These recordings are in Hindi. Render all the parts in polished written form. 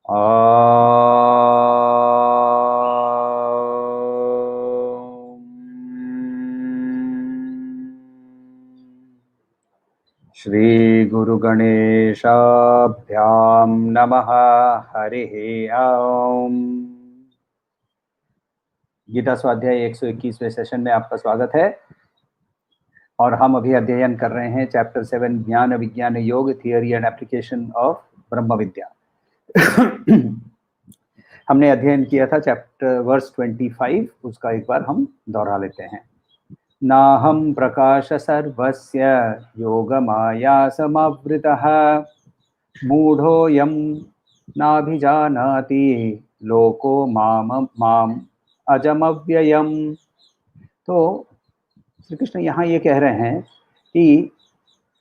श्री गुरु गणेशाभ्याम नमः। हरिः ओम। गीता स्वाध्याय 121वें सेशन में आपका स्वागत है। और हम अभी अध्ययन कर रहे हैं चैप्टर 7 ज्ञान विज्ञान योग थियरी एंड एप्लीकेशन ऑफ ब्रह्म विद्या। हमने अध्ययन किया था चैप्टर वर्स 25, उसका एक बार हम दोहरा लेते हैं। नाहं प्रकाश सर्वस्य योगमाया समावृतः मूढ़ोऽयं नाभिजानाति लोको माम अजमव्ययम्। तो श्री कृष्ण यहाँ ये कह रहे हैं कि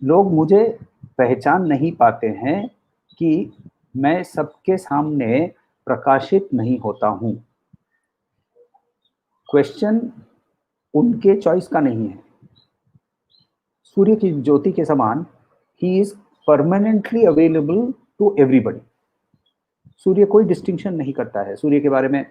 लोग मुझे पहचान नहीं पाते हैं कि मैं सबके सामने प्रकाशित नहीं होता हूँ। क्वेश्चन उनके चॉइस का नहीं है। सूर्य की ज्योति के समान ही is permanently available to everybody. सूर्य कोई डिस्टिंक्शन नहीं करता है। सूर्य के बारे में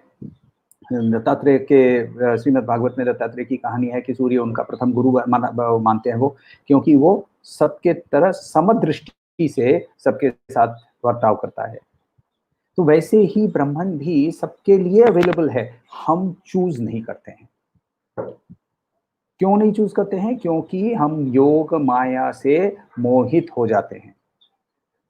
दत्तात्रेय के श्रीमद् भागवत में दत्तात्रेय की कहानी है कि सूर्य उनका प्रथम गुरु मानते हैं वो, क्योंकि वो सबके तरह समदृष्टि से सबके साथ वर्ताव करता है। तो वैसे ही ब्रह्मन भी सबके लिए अवेलेबल है, हम चूज नहीं करते हैं। क्यों नहीं चूज करते हैं? क्योंकि हम योग माया से मोहित हो जाते हैं।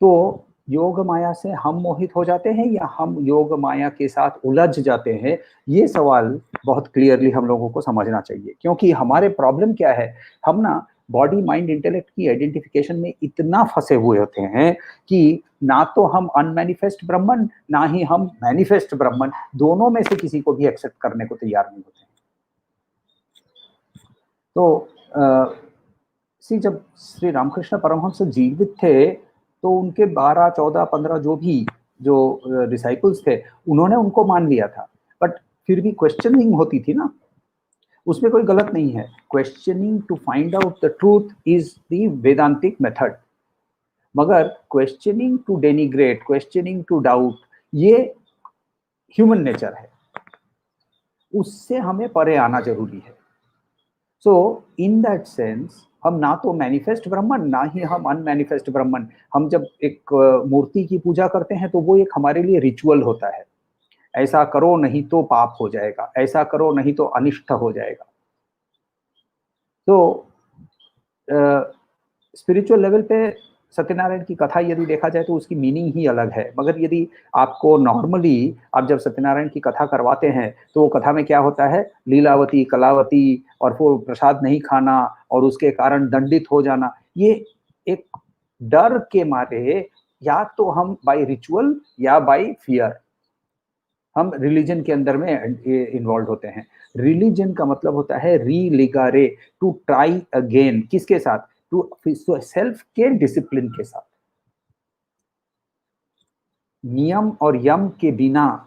तो योग माया से हम मोहित हो जाते हैं या हम योग माया के साथ उलझ जाते हैं, ये सवाल बहुत क्लियरली हम लोगों को समझना चाहिए। क्योंकि हमारे प्रॉब्लम क्या है, हम ना बॉडी माइंड इंटेलेक्ट की आइडेंटिफिकेशन में इतना फंसे हुए होते हैं कि ना तो हम अनमैनिफेस्ट ब्रह्मन, ना ही हम मैनिफेस्ट ब्रह्मन, दोनों में से किसी को भी एक्सेप्ट करने को तैयार नहीं होते हैं। तो जब श्री रामकृष्ण परमहंस जीवित थे तो उनके 12, 14, 15 जो डिसाइपल्स थे, उन्होंने उनको मान लिया था। बट फिर भी क्वेश्चनिंग होती थी ना, उसमें कोई गलत नहीं है। Questioning to find out the truth is the Vedantic method. मगर questioning to denigrate, questioning to doubt, ये ह्यूमन नेचर है, उससे हमें परे आना जरूरी है। सो इन दैट सेंस हम ना तो मैनिफेस्ट ब्रह्मन, ना ही हम अनमैनिफेस्ट ब्रह्मन। हम जब एक मूर्ति की पूजा करते हैं तो वो एक हमारे लिए रिचुअल होता है। ऐसा करो नहीं तो पाप हो जाएगा, ऐसा करो नहीं तो अनिष्ट हो जाएगा। तो स्पिरिचुअल लेवल पे सत्यनारायण की कथा यदि देखा जाए तो उसकी मीनिंग ही अलग है। मगर यदि आपको नॉर्मली आप जब सत्यनारायण की कथा करवाते हैं तो वो कथा में क्या होता है, लीलावती, कलावती और वो प्रसाद नहीं खाना और उसके कारण दंडित हो जाना, ये एक डर के मारे या तो हम बाय रिचुअल या बाय फियर हम रिलीजन के अंदर में इन्वॉल्व होते हैं। रिलीजन का मतलब होता है रीलिगारे, टू ट्राई अगेन। किसके साथ? टू सेल्फ के डिसिप्लिन के साथ। नियम और यम के बिना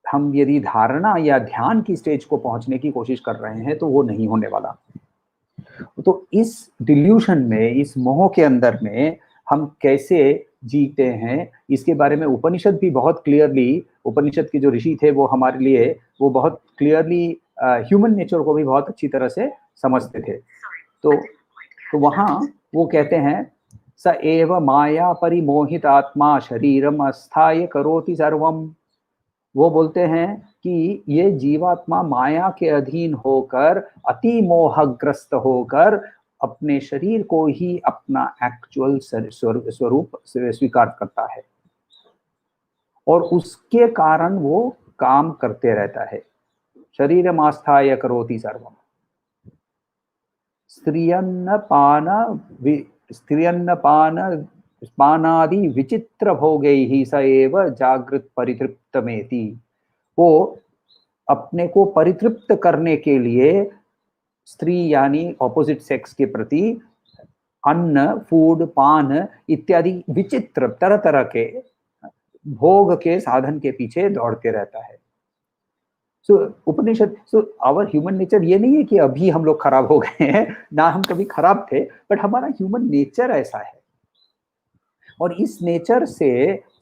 हम यदि धारणा या ध्यान की स्टेज को पहुंचने की कोशिश कर रहे हैं तो वो नहीं होने वाला। तो इस डिल्यूशन में, इस मोह के अंदर में हम कैसे जीते हैं, इसके बारे में उपनिषद भी बहुत क्लियरली, उपनिषद के जो ऋषि थे वो हमारे लिए वो बहुत क्लियरली ह्यूमन नेचर को भी बहुत अच्छी तरह से समझते थे। तो वहाँ वो कहते हैं, स एव माया परिमोहित आत्मा शरीरम अस्थाय करोति सर्वम। वो बोलते हैं कि ये जीवात्मा माया के अधीन होकर, अति मोहग्रस्त होकर अपने शरीर को ही अपना एक्चुअल स्वरूप स्वीकार करता है और उसके कारण वो काम करते रहता है। शरीरमास्थाय करोति सर्वम। स्त्रियन्न पानादि विचित्र भोगैहि स एव जागृत परितृप्तमेति। वो अपने को परितृप्त करने के लिए स्त्री यानी ऑपोजिट सेक्स के प्रति अन्न, फूड, पान इत्यादि विचित्र तरह तरह के भोग के साधन के पीछे दौड़ते रहता है। उपनिषद, आवर ह्यूमन नेचर ये नहीं है कि अभी हम लोग खराब हो गए हैं, ना हम कभी खराब थे, बट हमारा ह्यूमन नेचर ऐसा है। और इस नेचर से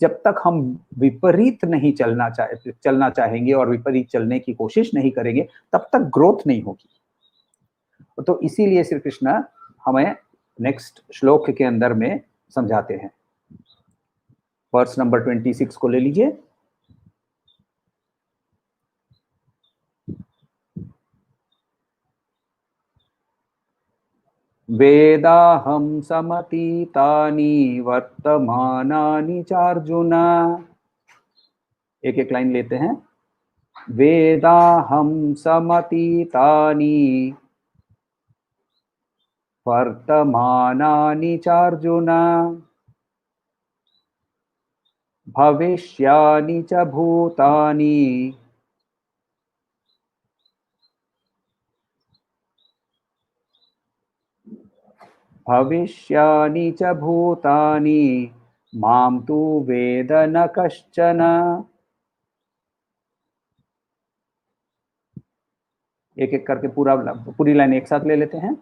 जब तक हम विपरीत नहीं चलना चाहेंगे और विपरीत चलने की कोशिश नहीं करेंगे, तब तक ग्रोथ नहीं होगी। तो इसीलिए श्री कृष्ण हमें नेक्स्ट श्लोक के अंदर में समझाते हैं। वर्स नंबर 26 को ले लीजिए। वेदाहं समतीतानि वर्तमानानि चार्जुन। एक एक लाइन लेते हैं। वेदाहं समतीतानि वर्तमानानि चार्जुन भविष्यानि च भूतानि भविष्यानि च भूतानि मां तु वेद न कश्चन। एक एक करके पूरी लाइन एक साथ ले लेते हैं।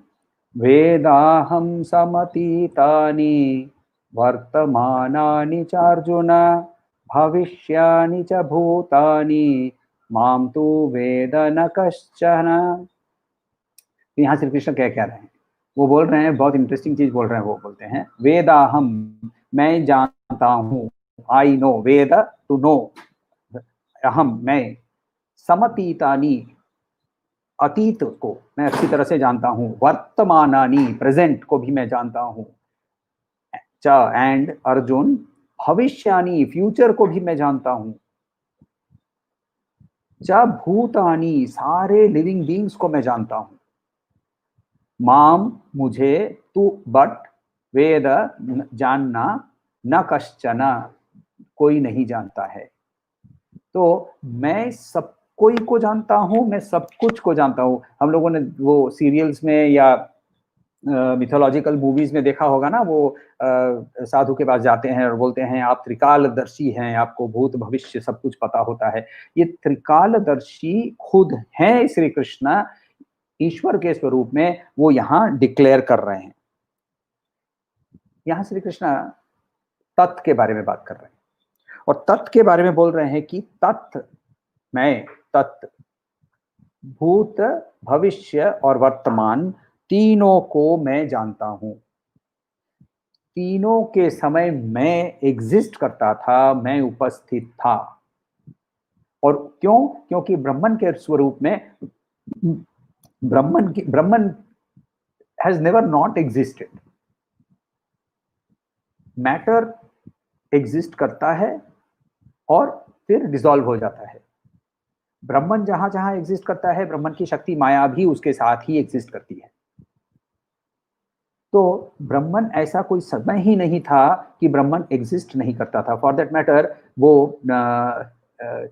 वेदाहं समतीतानि वर्तमानानि चार्जुन भविष्यानि च भूतानि मां तु वेद न कश्चन। यहाँ श्री कृष्ण क्या कह रहे हैं? वो बोल रहे हैं, बहुत इंटरेस्टिंग चीज बोल रहे हैं। वो बोलते हैं वेदाहम, मैं जानता हूँ, आई नो, वेद टू नो, अहम मैं, समतीतानि अतीत को मैं अच्छी तरह से जानता हूँ, वर्तमानानि प्रेजेंट को भी मैं जानता हूँ, च एंड अर्जुन भविष्यानि फ्यूचर को भी मैं जानता हूँ, च भूतानि सारे लिविंग बीइंग्स को मैं जानता हूँ, माम मुझे, तू बट, वेद जानना, न कश्चन कोई नहीं जानता है। तो मैं सब कोई को जानता हूँ, मैं सब कुछ को जानता हूँ। हम लोगों ने वो सीरियल्स में या मिथोलॉजिकल मूवीज में देखा होगा ना, वो साधु के पास जाते हैं और बोलते हैं आप त्रिकालदर्शी हैं, आपको भूत भविष्य सब कुछ पता होता है। ये त्रिकालदर्शी खुद हैं श्री कृष्ण, ईश्वर के स्वरूप में वो यहाँ डिक्लेयर कर रहे हैं। यहाँ श्री कृष्ण तत्व के बारे में बात कर रहे हैं और तत्व के बारे में बोल रहे हैं कि तत्व मैं, तत्व भूत भविष्य और वर्तमान तीनों को मैं जानता हूं। तीनों के समय मैं एग्जिस्ट करता था, मैं उपस्थित था। और क्यों? क्योंकि ब्रह्मन के स्वरूप में Brahman has never not existed. Matter exist करता है और फिर डिसॉल्व हो जाता है। ब्रह्मन जहां जहां एग्जिस्ट करता है, ब्रह्मन की शक्ति माया भी उसके साथ ही एग्जिस्ट करती है। तो ब्रह्मन ऐसा कोई समय ही नहीं था कि ब्रह्मन एग्जिस्ट नहीं करता था। फॉर दैट मैटर वो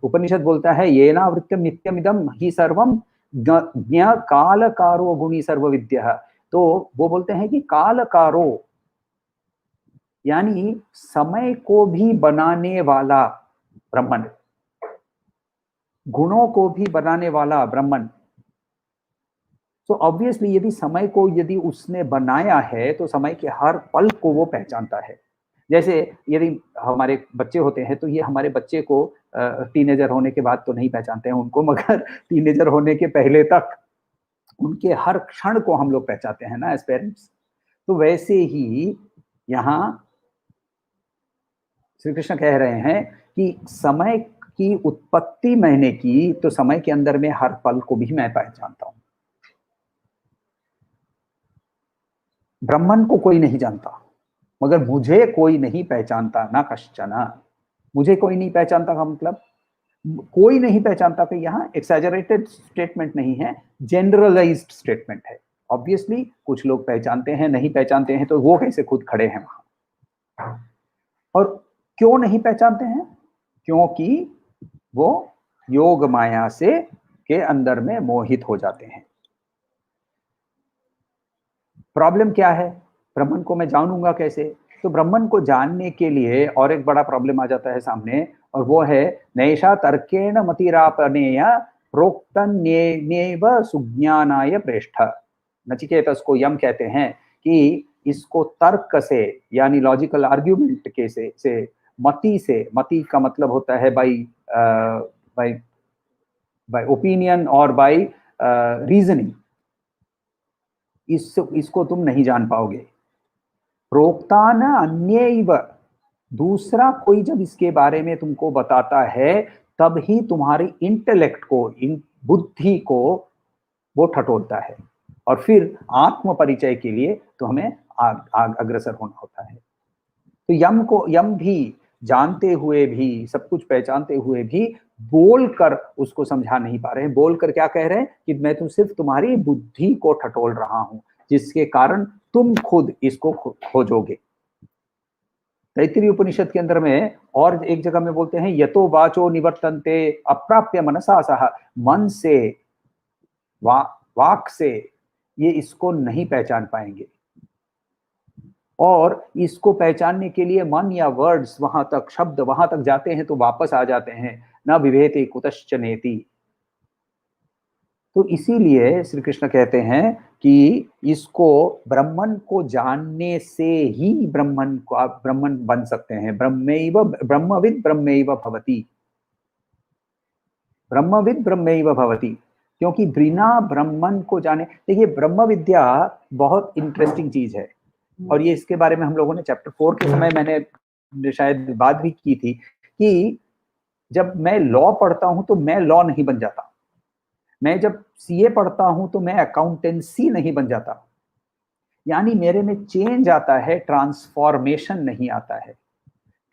उपनिषद बोलता है येनावृत्यम नित्यमिदम ही सर्वम ज्ञ कालकारो गुणी सर्वविद्यः। तो वो बोलते हैं कि कालकारो यानी समय को भी बनाने वाला ब्रह्मन, गुणों को भी बनाने वाला ब्रह्मन। तो ऑब्वियसली यदि समय को यदि उसने बनाया है तो समय के हर पल को वो पहचानता है। जैसे यदि हमारे बच्चे होते हैं तो ये हमारे बच्चे को टीनेजर होने के बाद तो नहीं पहचानते हैं उनको, मगर टीनेजर होने के पहले तक उनके हर क्षण को हम लोग पहचानते हैं ना एज पेरेंट्स। तो वैसे ही यहाँ श्री कृष्ण कह रहे हैं कि समय की उत्पत्ति मैंने की, तो समय के अंदर में हर पल को भी मैं पहचानता हूं। ब्रह्मन को कोई नहीं जानता, मगर मुझे कोई नहीं पहचानता, ना कश्चन। मुझे कोई नहीं पहचानता का मतलब कोई नहीं पहचानता कि यहाँ एक्सैजरेटेड स्टेटमेंट नहीं है, जनरलाइज्ड स्टेटमेंट है। ऑब्वियसली कुछ लोग पहचानते हैं, नहीं पहचानते हैं, तो वो कैसे खुद खड़े हैं वहां। और क्यों नहीं पहचानते हैं? क्योंकि वो योग माया से के अंदर में मोहित हो जाते हैं। प्रॉब्लम क्या है? ब्रह्मन को मैं जानूंगा कैसे? तो ब्रह्मन को जानने के लिए और एक बड़ा प्रॉब्लम आ जाता है सामने, और वो है नैषा तर्केण मतिरापनेय प्रोक्तन्येव सुज्ञानाय प्रेष्ठ। नचिकेतस को यम कहते हैं कि इसको तर्क से यानी लॉजिकल आर्ग्यूमेंट के से मति का मतलब होता है बाई बाई बाई ओपिनियन और बाई रीजनिंग, इसको तुम नहीं जान पाओगे। प्रोक्तान अन्यैव, दूसरा कोई जब इसके बारे में तुमको बताता है तब ही तुम्हारी इंटेलेक्ट को, बुद्धि को वो ठटोलता है, और फिर आत्म परिचय के लिए तो हमें अग्रसर होना होता है। तो यम भी जानते हुए भी, सब कुछ पहचानते हुए भी बोलकर उसको समझा नहीं पा रहे हैं। बोलकर क्या कह रहे हैं कि मैं तो सिर्फ तुम्हारी बुद्धि को ठटोल रहा हूं, जिसके कारण तुम खुद इसको खोजोगे। तैत्तिरीय उपनिषद के अंदर में और एक जगह में बोलते हैं, यतो वाचो निवर्तन्ते अप्राप्य मनसा सह, मन से वाक से ये इसको नहीं पहचान पाएंगे, और इसको पहचानने के लिए मन या वर्ड्स वहां तक, शब्द वहां तक जाते हैं तो वापस आ जाते हैं, न विभेति कुतश्च नेति। तो इसीलिए श्री कृष्ण कहते हैं कि इसको ब्रह्मन को जानने से ही ब्रह्मन बन सकते हैं। ब्रह्मविद ब्रह्मैव भवति, ब्रह्मविद ब्रह्मैव भवति, क्योंकि बिना ब्रह्मन को जाने, देखिए ब्रह्म विद्या बहुत इंटरेस्टिंग चीज है, और ये इसके बारे में हम लोगों ने चैप्टर 4 के समय मैंने शायद बात भी की थी कि जब मैं लॉ पढ़ता हूं तो मैं लॉ नहीं बन जाता, मैं जब सीए पढ़ता हूं तो मैं अकाउंटेंसी नहीं बन जाता, यानी मेरे में चेंज आता है, ट्रांसफॉर्मेशन नहीं आता है।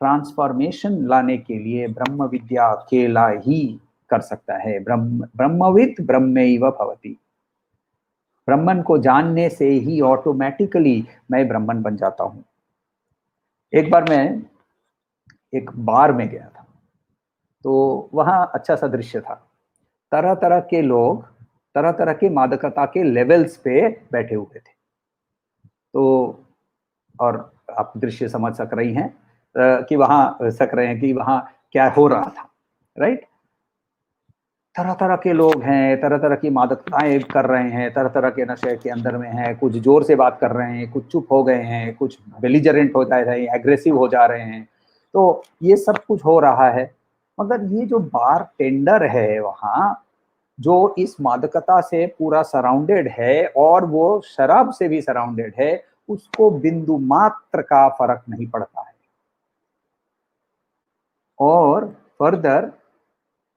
ट्रांसफॉर्मेशन लाने के लिए ब्रह्म विद्या अकेला ही कर सकता है। ब्रह्मविद ब्रह्मैव भवति, ब्रह्मन को जानने से ही ऑटोमेटिकली मैं ब्रह्मन बन जाता हूं। एक बार मैं एक बार में गया था, तो वहां अच्छा सा दृश्य था, तरह तरह के लोग तरह तरह के मादकता के लेवल्स पे बैठे हुए थे। तो और आप दृश्य समझ सक रही हैं कि वहां क्या हो रहा था, राइट। तरह तरह के लोग हैं, तरह तरह की मादकताएं कर रहे हैं, तरह तरह के नशे के अंदर में हैं, कुछ जोर से बात कर रहे हैं, कुछ चुप हो गए हैं, कुछ बेलिजरेंट हो जा रहे हैं, एग्रेसिव हो जा रहे हैं। तो ये सब कुछ हो रहा है, मगर ये जो बार टेंडर है वहाँ, जो इस मादकता से पूरा सराउंडेड है और वो शराब से भी सराउंडेड है, उसको बिंदु मात्र का फर्क नहीं पड़ता है। और फर्दर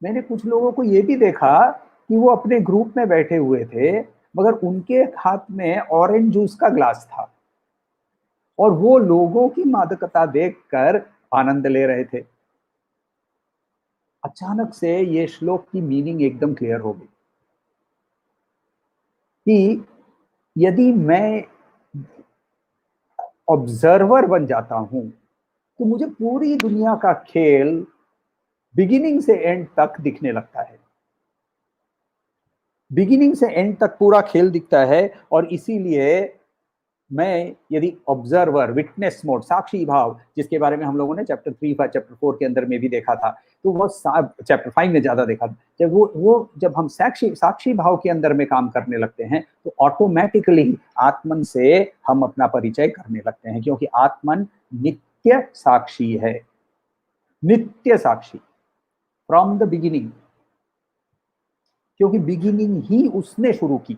मैंने कुछ लोगों को ये भी देखा कि वो अपने ग्रुप में बैठे हुए थे, मगर उनके हाथ में ऑरेंज जूस का ग्लास था, और वो लोगों की मादकता देखकर आनंद ले रहे थे। अचानक से ये श्लोक की मीनिंग एकदम क्लियर हो गई कि यदि मैं ऑब्जर्वर बन जाता हूं तो मुझे पूरी दुनिया का खेल बिगिनिंग से एंड तक दिखने लगता है, बिगिनिंग से एंड तक पूरा खेल दिखता है। और इसीलिए मैं यदि ऑब्जर्वर, विटनेस मोड, साक्षी भाव, जिसके बारे में हम लोगों ने चैप्टर 3 चैप्टर 4 के अंदर में भी देखा था, तो वो चैप्टर 5 में ज्यादा देखा था, जब हम साक्षी भाव के अंदर में काम करने लगते हैं तो ऑटोमेटिकली आत्मन से हम अपना परिचय करने लगते हैं, क्योंकि आत्मन नित्य साक्षी है, नित्य साक्षी फ्रॉम द बिगिनिंग, क्योंकि बिगिनिंग ही उसने शुरू की,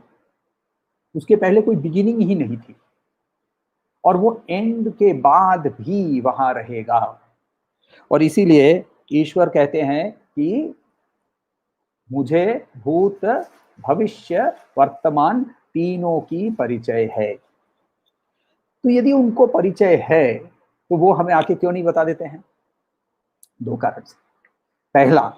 उसके पहले कोई बिगिनिंग ही नहीं थी, और वो एंड के बाद भी वहां रहेगा। और इसीलिए ईश्वर कहते हैं कि मुझे भूत भविष्य वर्तमान तीनों की परिचय है। तो यदि उनको परिचय है तो वो हमें आके क्यों नहीं बता देते हैं? दो कारण से। पहला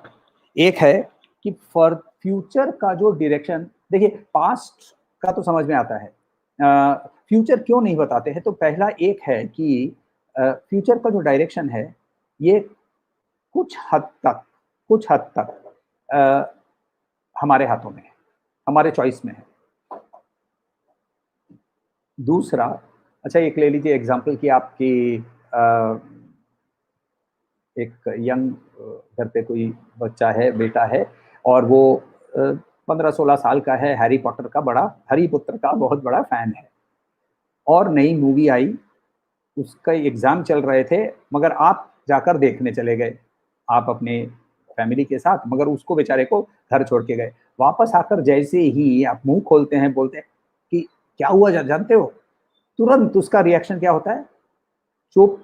एक है कि फॉर फ्यूचर का जो डायरेक्शन, देखिए पास्ट का तो समझ में आता है, फ्यूचर क्यों नहीं बताते हैं? तो पहला एक है कि फ्यूचर का जो डायरेक्शन है ये कुछ हद तक हमारे हाथों में है, हमारे चॉइस में है। दूसरा, अच्छा एक ले लीजिए एग्जांपल कि आपकी एक यंग घर पे कोई बच्चा है, बेटा है, और वो 15-16 साल का है, हैरी पुत्र का बहुत बड़ा फैन है। और नई मूवी आई, उसका एग्जाम चल रहे थे, मगर आप जाकर देखने चले गए, आप अपने फैमिली के साथ, मगर उसको बेचारे को घर छोड़ के गए। वापस आकर जैसे ही आप मुंह खोलते हैं, बोलते हैं कि क्या हुआ जानते हो, तुरंत उसका रिएक्शन क्या होता है, चुप,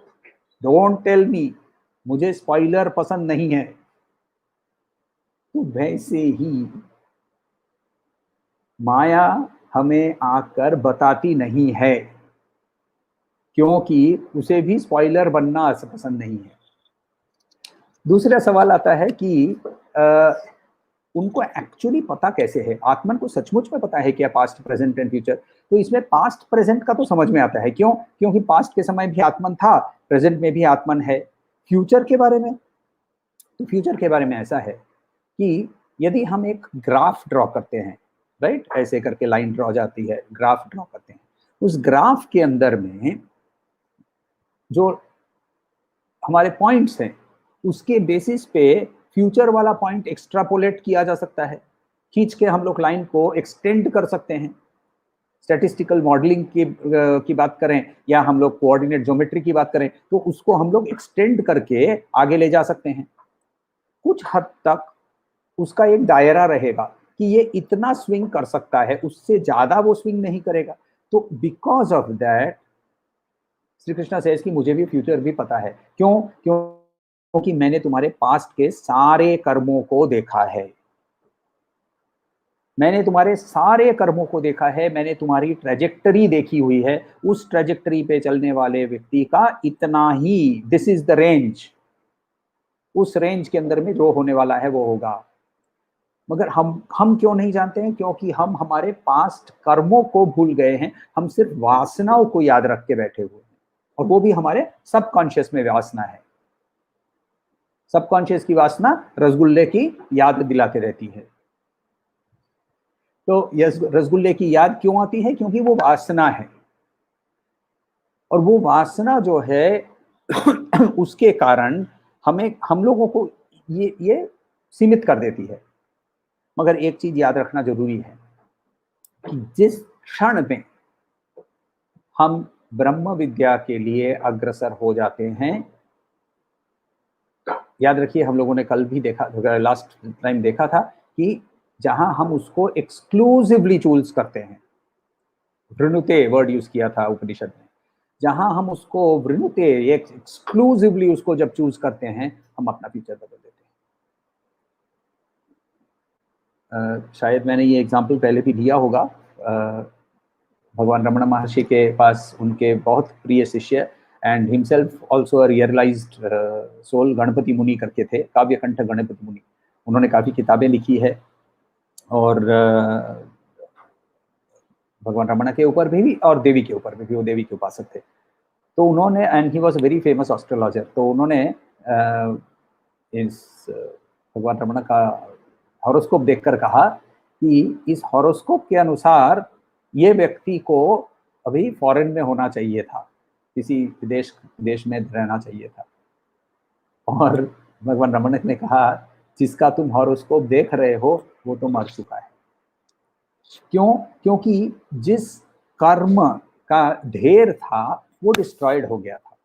डोंट टेल मी, मुझे स्पॉइलर पसंद नहीं है। तो वैसे ही माया हमें आकर बताती नहीं है, क्योंकि उसे भी स्पॉइलर बनना पसंद नहीं है। दूसरा सवाल आता है कि उनको एक्चुअली पता कैसे है, आत्मन को सचमुच में पता है क्या पास्ट प्रेजेंट एंड फ्यूचर? तो इसमें पास्ट प्रेजेंट का तो समझ में आता है, क्यों? क्योंकि पास्ट के समय भी आत्मन था, प्रेजेंट में भी आत्मन है। फ्यूचर के बारे में, तो फ्यूचर के बारे में ऐसा है कि यदि हम एक ग्राफ ड्रॉ करते हैं, राइट, ऐसे करके लाइन ड्रॉ जाती है, ग्राफ ड्रॉ करते हैं, उस ग्राफ के अंदर में जो हमारे पॉइंट्स हैं, उसके बेसिस पे फ्यूचर वाला पॉइंट एक्स्ट्रापोलेट किया जा सकता है, खींच के हम लोग लाइन को एक्सटेंड कर सकते हैं। स्टैटिस्टिकल मॉडलिंग की बात करें, या हम लोग कोऑर्डिनेट ज्योमेट्री की बात करें, तो उसको हम लोग एक्सटेंड करके आगे ले जा सकते हैं। कुछ हद तक उसका एक दायरा रहेगा कि ये इतना स्विंग कर सकता है, उससे ज्यादा वो स्विंग नहीं करेगा। तो because of that Shri Krishna says कि मुझे भी फ्यूचर भी पता है। क्यों? क्योंकि मैंने तुम्हारे पास्ट के सारे कर्मों को देखा है, मैंने तुम्हारे सारे कर्मों को देखा है, मैंने तुम्हारी ट्रेजेक्टरी देखी हुई है। उस ट्रेजेक्टरी पे चलने वाले व्यक्ति का इतना ही, दिस इज द रेंज, उस रेंज के अंदर में जो होने वाला है वो होगा। मगर हम क्यों नहीं जानते हैं? क्योंकि हम हमारे पास्ट कर्मों को भूल गए हैं, हम सिर्फ वासनाओं को याद रख के बैठे हुए हैं, और वो भी हमारे सबकॉन्शियस में वासना है। सबकॉन्शियस की वासना रसगुल्ले की याद दिलाते रहती है। तो यस, रसगुल्ले की याद क्यों आती है? क्योंकि वो वासना है, और वो वासना जो है उसके कारण हम लोगों को ये सीमित कर देती है। मगर एक चीज याद रखना जरूरी है कि जिस क्षण में हम ब्रह्म विद्या के लिए अग्रसर हो जाते हैं, याद रखिए हम लोगों ने कल भी देखा, लास्ट टाइम देखा था कि जहां हम उसको एक्सक्लूसिवली चूज करते हैं, वृणुते वर्ड यूज किया था उपनिषद में, जहां हम उसको वृणुते एक्सक्लूसिवली उसको जब चूज करते हैं, हम अपना फ्यूचर बदल देते हैं। शायद मैंने ये एग्जाम्पल पहले भी दिया होगा। भगवान रमण महर्षि के पास उनके बहुत प्रिय शिष्य and himself also realized soul Ganapati Muni करके थे, काव्यकंठ गणपति मुनि। उन्होंने काफी किताबें लिखी है, और भगवान रमण के ऊपर भी और देवी के ऊपर भी, वो देवी के उपासक थे। तो उन्होंने, and he was very famous astrologer, तो उन्होंने इस भगवान रमण का हॉरोस्कोप देखकर कहा कि इस हॉरोस्कोप के अनुसार ये व्यक्ति को अभी फॉरेन में होना चाहिए था, किसी देश में रहना चाहिए था। और भगवान रमण ने कहा, जिसका तुम हॉरोस्कोप देख रहे हो वो तो मर चुका है। क्यों? क्योंकि जिस कर्म का ढेर था वो डिस्ट्रॉयड हो गया था।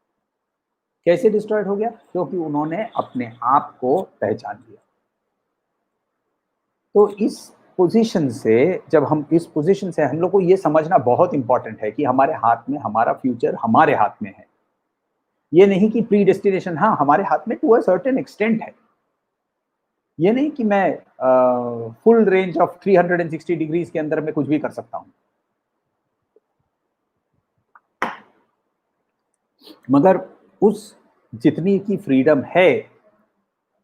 कैसे डिस्ट्रॉयड हो गया? क्योंकि उन्होंने अपने आप को पहचान लिया। तो इस पोजीशन से, जब हम इस पोजीशन से, हम लोग को ये समझना बहुत इंपॉर्टेंट है कि हमारे हाथ में, हमारा फ्यूचर हमारे हाथ में है। ये नहीं कि प्री डेस्टिनेशन, हाँ हमारे हाथ में टू अ सर्टेन एक्सटेंट है। ये नहीं कि मैं फुल रेंज ऑफ 360 डिग्रीज के अंदर में कुछ भी कर सकता हूं, मगर उस जितनी की फ्रीडम है,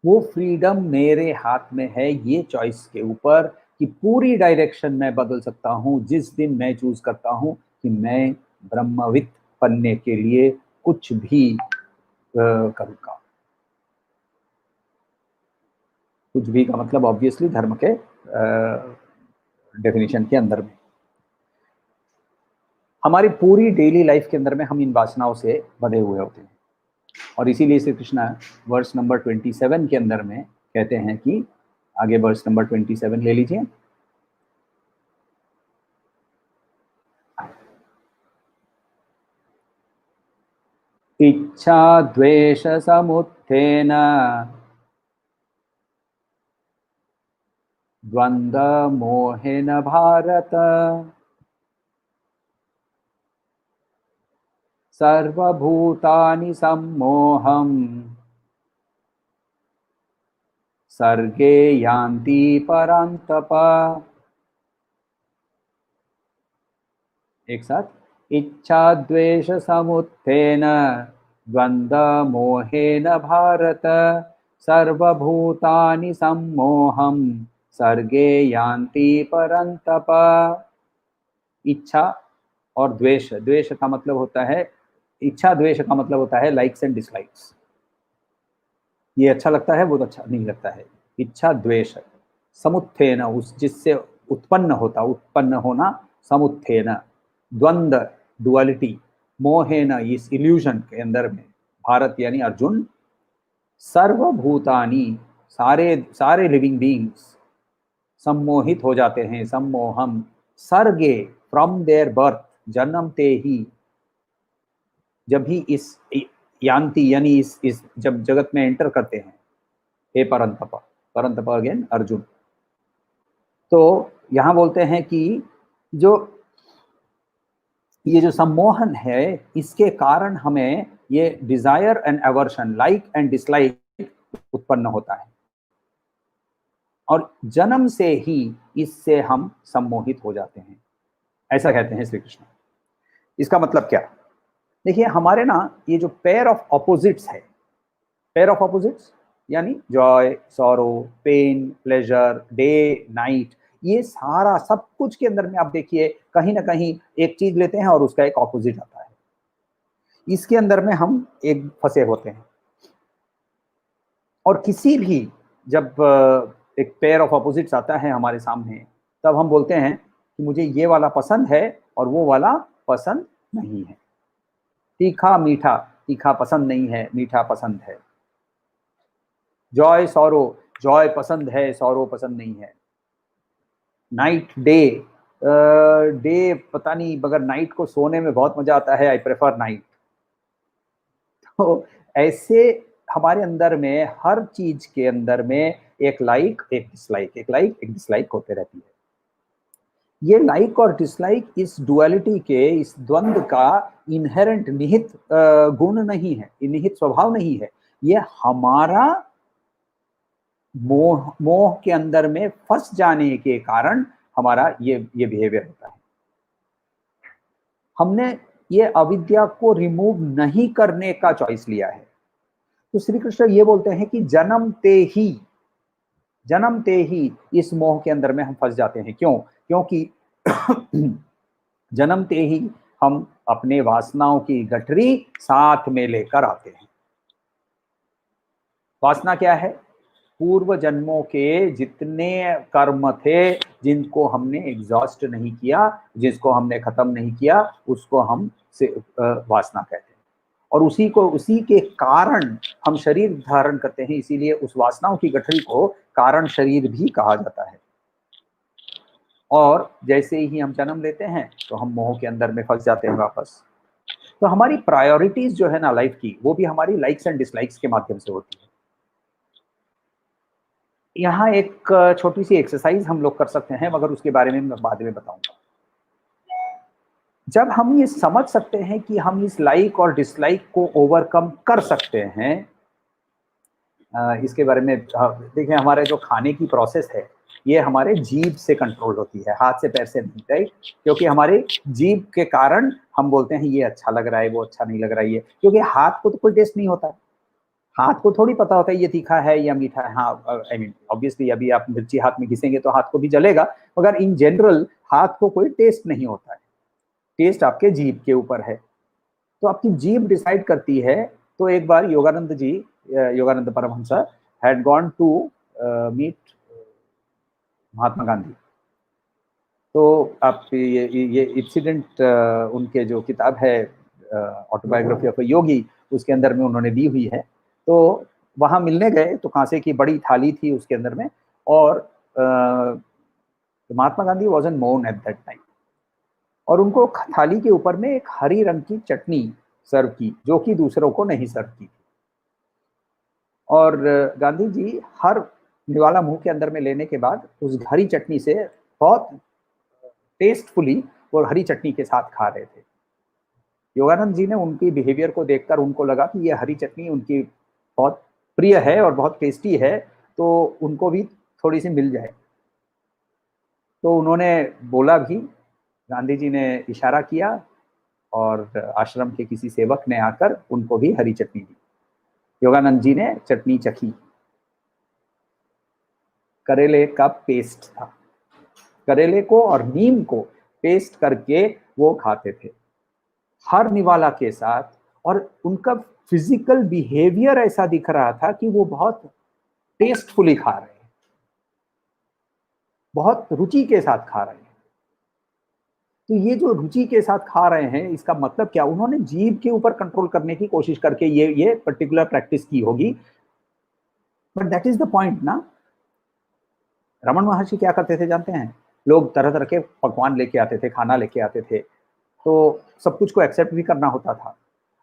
वो फ्रीडम मेरे हाथ में है, ये चॉइस के ऊपर कि पूरी डायरेक्शन में बदल सकता हूं जिस दिन मैं चूज करता हूं कि मैं ब्रह्मविद बनने के लिए कुछ भी करूंगा। कुछ भी का मतलब ऑब्वियसली धर्म के डेफिनेशन के अंदर में। हमारी पूरी डेली लाइफ के अंदर में हम इन वासनाओं से बंधे हुए होते हैं, और इसीलिए श्री कृष्णा वर्स नंबर 27 के अंदर में कहते हैं कि, आगे वर्स नंबर 27 ले लीजिए। इच्छा द्वेष समुत्थेन द्वंद्व मोहेन भारत सर्वभूतानि सम्मोहम् सर्गे यान्ति परन्तप। एक साथ, इच्छा द्वेष समुत्थेन द्वंद्व मोहेन भारत सर्वभूतानि सम्मोहम् सर्गे यान्ति परन्तप। इच्छा और द्वेष, द्वेष का मतलब होता है, इच्छा द्वेष का मतलब होता है लाइक्स एंड डिसलाइक्स। ये अच्छा लगता है, वो अच्छा नहीं लगता है। इच्छा द्वेष समुत्थेन, उस जिससे उत्पन्न होता, उत्पन्न होना, समुत्थेन द्वंद्व डुअलिटी, मोहेन इस इल्यूजन के अंदर में, भारत यानी अर्जुन, सर्वभूतानि सारे सारे लिविंग बीइंग्स सम्मोहित हो जाते हैं, सम्मोहम सर्गे फ्रॉम देयर बर्थ, जन्मते ही, जब भी इस यान्ति यानी इस जब जगत में एंटर करते हैं, हे परंतप, परंतप अगेन अर्जुन। तो यहां बोलते हैं कि जो ये जो सम्मोहन है, इसके कारण हमें ये desire and aversion, like and dislike उत्पन्न होता है, और जन्म से ही इससे हम सम्मोहित हो जाते हैं, ऐसा कहते हैं श्री कृष्ण। इसका मतलब क्या? देखिए, हमारे ना ये जो पेयर ऑफ ऑपोजिट्स है, पेयर ऑफ ऑपोजिट्स यानी joy, sorrow, pain, pleasure, day, night, ये सारा सब कुछ के अंदर में आप देखिए कहीं ना कहीं एक चीज लेते हैं और उसका एक ऑपोजिट आता है, इसके अंदर में हम एक फंसे होते हैं। और किसी भी जब एक पेयर ऑफ ऑपोजिट्स आता है हमारे सामने, तब हम बोलते हैं कि मुझे ये वाला पसंद है और वो वाला पसंद नहीं है। तीखा मीठा, तीखा पसंद नहीं है, मीठा पसंद है। जॉय सॉरो, जॉय पसंद है, सॉरो पसंद नहीं है। नाइट डे, डे पता नहीं, मगर नाइट को सोने में बहुत मजा आता है, आई प्रेफर नाइट। तो ऐसे हमारे अंदर में हर चीज के अंदर में एक लाइक एक डिसलाइक, एक लाइक एक डिसलाइक होते रहती है। ये लाइक और डिसलाइक इस डुअलिटी के, इस द्वंद्व का इनहेरेंट निहित गुण नहीं है, निहित स्वभाव नहीं है। ये हमारा मोह, मोह के अंदर में फंस जाने के कारण हमारा ये बिहेवियर होता है। हमने ये अविद्या को रिमूव नहीं करने का चॉइस लिया है। तो श्री कृष्ण ये बोलते हैं कि जन्मते ही इस मोह के अंदर में हम फंस जाते हैं। क्यों? क्योंकि जन्मते ही हम अपने वासनाओं की गठरी साथ में लेकर आते हैं। वासना क्या है? पूर्व जन्मों के जितने कर्म थे, जिनको हमने एग्जॉस्ट नहीं किया, जिसको हमने खत्म नहीं किया, उसको हम वासना कहते हैं। और उसी के कारण हम शरीर धारण करते हैं, इसीलिए उस वासनाओं की गठरी को कारण शरीर भी कहा जाता है। और जैसे ही हम जन्म लेते हैं तो हम मोह के अंदर में फंस जाते हैं वापस। तो हमारी प्रायोरिटीज जो है ना लाइफ की, वो भी हमारी लाइक्स एंड डिसलाइक्स के माध्यम से होती है। यहाँ एक छोटी सी एक्सरसाइज हम लोग कर सकते हैं, मगर उसके बारे में मैं बाद में बताऊंगा। जब हम ये समझ सकते हैं कि हम इस लाइक और डिसलाइक को ओवरकम कर सकते हैं, इसके बारे में देखिए, हमारे जो खाने की प्रोसेस है, ये हमारे जीभ से कंट्रोल होती है, हाथ से पैर से नहीं, राइट? क्योंकि हमारे जीभ के कारण हम बोलते हैं ये अच्छा लग रहा है, वो अच्छा नहीं लग रहा है, ये, क्योंकि हाथ को तो कोई टेस्ट नहीं होता है। हाथ को थोड़ी पता होता है ये तीखा है या मीठा है। हाँ, आई मीन ऑब्वियसली अभी आप मिर्ची हाथ में घिसेंगे तो हाथ को भी जलेगा, मगर इन जनरल हाथ को कोई टेस्ट नहीं होता है। टेस्ट आपके जीभ के ऊपर है, तो आपकी जीभ डिसाइड करती है। तो एक बार Yogananda Paramahansa had gone to meet Mahatma Gandhi. तो आप ये इंसिडेंट उनके जो किताब है ऑटोबायोग्राफी ऑफ अ योगी, उसके अंदर में उन्होंने दी हुई है। तो वहां मिलने गए तो कांसे की बड़ी थाली थी उसके अंदर में, और महात्मा गांधी वॉज एन मोन एट दैट टाइम, और उनको थाली के ऊपर में एक हरी रंग की चटनी सर्व की, जो कि दूसरों को नहीं सर्व की। और गांधी जी हर निवाला मुंह के अंदर में लेने के बाद उस हरी चटनी से बहुत टेस्टफुली वो हरी चटनी के साथ खा रहे थे। योगानंद जी ने उनकी बिहेवियर को देखकर उनको लगा कि ये हरी चटनी उनकी बहुत प्रिय है और बहुत टेस्टी है, तो उनको भी थोड़ी सी मिल जाए। तो उन्होंने बोला भी, गांधी जी ने इशारा किया और आश्रम के किसी सेवक ने आकर उनको भी हरी चटनी दी। योगानंद जी ने चटनी चखी, करेले का पेस्ट था। करेले को और नीम को पेस्ट करके वो खाते थे हर निवाला के साथ, और उनका फिजिकल बिहेवियर ऐसा दिख रहा था कि वो बहुत टेस्टफुली खा रहे हैं, बहुत रुचि के साथ खा रहे हैं। तो ये जो रुचि के साथ खा रहे हैं, इसका मतलब क्या, उन्होंने जीभ के ऊपर कंट्रोल करने की कोशिश करके ये पर्टिकुलर प्रैक्टिस की होगी। But that is the point ना। रमन महर्षि क्या करते थे जानते हैं? लोग तरह तरह के पकवान लेके आते थे, खाना लेके आते थे, तो सब कुछ को एक्सेप्ट भी करना होता था।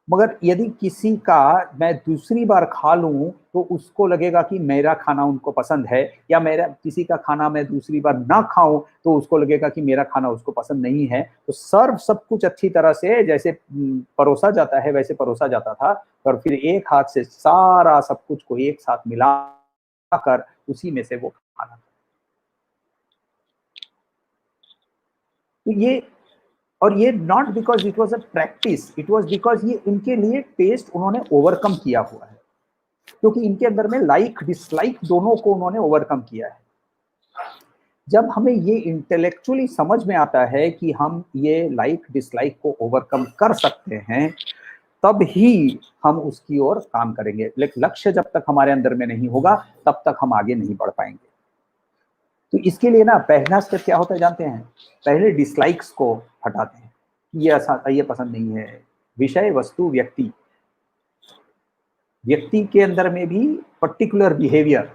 मगर यदि किसी का मैं दूसरी बार खा लूं तो उसको लगेगा कि मेरा खाना उनको पसंद है, या मेरा किसी का खाना मैं दूसरी बार ना खाऊं तो उसको लगेगा कि मेरा खाना उसको पसंद नहीं है। तो सर्व सब कुछ अच्छी तरह से जैसे परोसा जाता है वैसे परोसा जाता था, और फिर एक हाथ से सारा सब कुछ को एक साथ मिलाकर उसी में से वो खाना। तो ये, और ये not because it was a practice, it was because ये इनके लिए टेस्ट उन्होंने ओवरकम किया हुआ है, क्योंकि इनके अंदर में लाइक डिसलाइक दोनों को उन्होंने ओवरकम किया है। जब हमें ये इंटेलेक्चुअली समझ में आता है कि हम ये लाइक डिसलाइक को ओवरकम कर सकते हैं, तब ही हम उसकी ओर काम करेंगे। लेकिन लक्ष्य जब तक हमारे अंदर में नहीं होगा तब तक हम आगे नहीं बढ़ पाएंगे। तो इसके लिए ना पहला स्टेप क्या होता है जानते हैं? पहले डिसलाइक्स को हटाते हैं, ये पसंद नहीं है। विषय, वस्तु, व्यक्ति, व्यक्ति के अंदर में भी पर्टिकुलर बिहेवियर,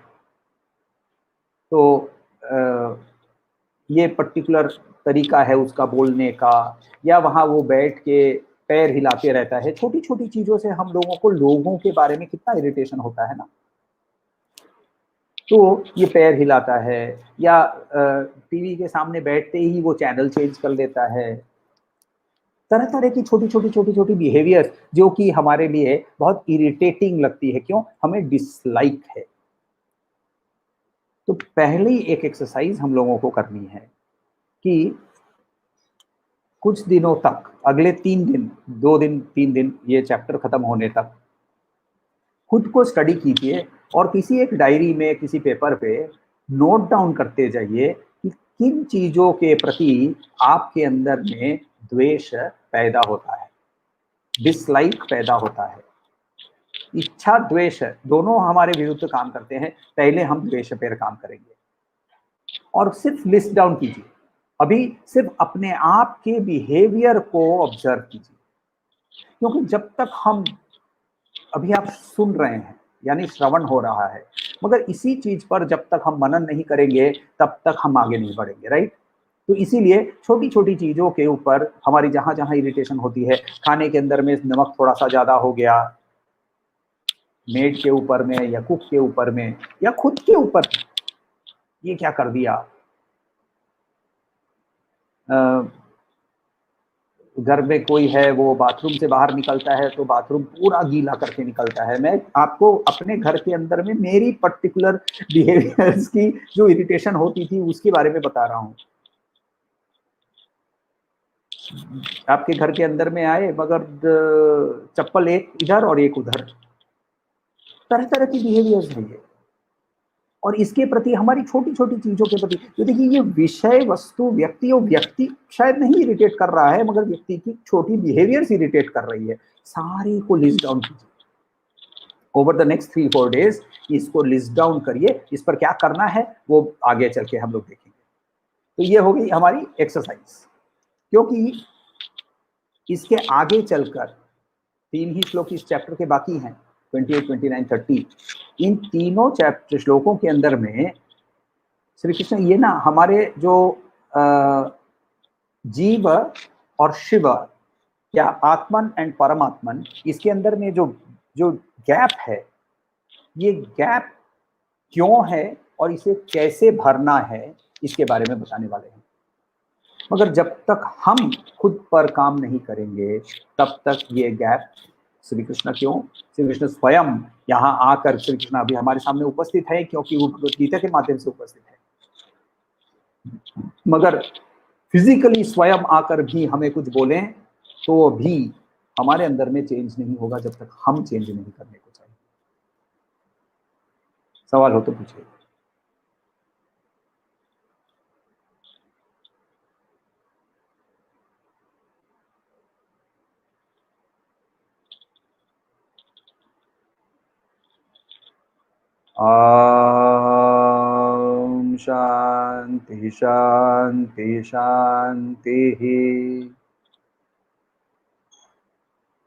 तो ये पर्टिकुलर तरीका है उसका बोलने का, या वहां वो बैठ के पैर हिलाते रहता है। छोटी छोटी चीजों से हम लोगों को लोगों के बारे में कितना इरिटेशन होता है ना। तो ये पैर हिलाता है, या टीवी के सामने बैठते ही वो चैनल चेंज कर लेता है। तरह तरह की छोटी छोटी बिहेवियर जो कि हमारे लिए बहुत इरिटेटिंग लगती है। क्यों? हमें डिसलाइक है। तो पहले ही एक एक्सरसाइज हम लोगों को करनी है कि कुछ दिनों तक, अगले 3 दिन, 2 दिन, 3 दिन, ये चैप्टर खत्म होने तक खुद को स्टडी कीजिए, और किसी एक डायरी में, किसी पेपर पे नोट डाउन करते जाइए कि किन चीजों के प्रति आपके अंदर में द्वेष पैदा होता है, डिसलाइक पैदा होता है। इच्छा द्वेष दोनों हमारे विरुद्ध काम करते हैं। पहले हम द्वेष पर काम करेंगे, और सिर्फ लिस्ट डाउन कीजिए। अभी सिर्फ अपने आप के बिहेवियर को ऑब्जर्व कीजिए, क्योंकि जब तक हम, अभी आप सुन रहे हैं यानी श्रवण हो रहा है, मगर इसी चीज पर जब तक हम मनन नहीं करेंगे तब तक हम आगे नहीं बढ़ेंगे, राइट? तो इसीलिए छोटी छोटी चीजों के ऊपर हमारी जहां जहां इरिटेशन होती है, खाने के अंदर में नमक थोड़ा सा ज्यादा हो गया, मेड के ऊपर में या कुक के ऊपर में या खुद के ऊपर, ये क्या कर दिया। घर में कोई है, वो बाथरूम से बाहर निकलता है तो बाथरूम पूरा गीला करके निकलता है। मैं आपको अपने घर के अंदर में मेरी पर्टिकुलर बिहेवियर्स की जो इरिटेशन होती थी उसके बारे में बता रहा हूँ। आपके घर के अंदर में आए मगर चप्पल एक इधर और एक उधर, तरह तरह की बिहेवियर्स है ये। और इसके प्रति हमारी छोटी छोटी चीजों के प्रति, तो देखिए ये विषय, वस्तु, व्यक्ति, और व्यक्ति शायद नहीं इरिटेट कर रहा है, मगर व्यक्ति की छोटी बिहेवियर्स इरिटेट कर रही है। सारी को लिस्ट डाउन कीजिए ओवर द नेक्स्ट 3-4 डेज। इसको लिस्ट डाउन करिए, इस पर क्या करना है वो आगे चल के हम लोग देखेंगे। तो ये हो गई हमारी एक्सरसाइज, क्योंकि इसके आगे चलकर 3 ही श्लोक इस चैप्टर के बाकी हैं, 28, 29, 30। इन तीनों चैप्टर श्लोकों के अंदर में श्री कृष्ण ये ना हमारे जो जीव और शिव, या आत्मन एंड परमात्मन, इसके अंदर में जो जो गैप है, ये गैप क्यों है और इसे कैसे भरना है, इसके बारे में बताने वाले हैं। मगर जब तक हम खुद पर काम नहीं करेंगे, तब तक ये गैप, श्री कृष्ण क्यों, श्री कृष्ण स्वयं यहाँ आकर, श्री कृष्ण अभी हमारे सामने उपस्थित है क्योंकि वो भगवत गीता के माध्यम से उपस्थित है, मगर फिजिकली स्वयं आकर भी हमें कुछ बोलें तो भी हमारे अंदर में चेंज नहीं होगा जब तक हम चेंज नहीं करने को चाहिए। सवाल हो तो पूछिए। शांति शांति शांति।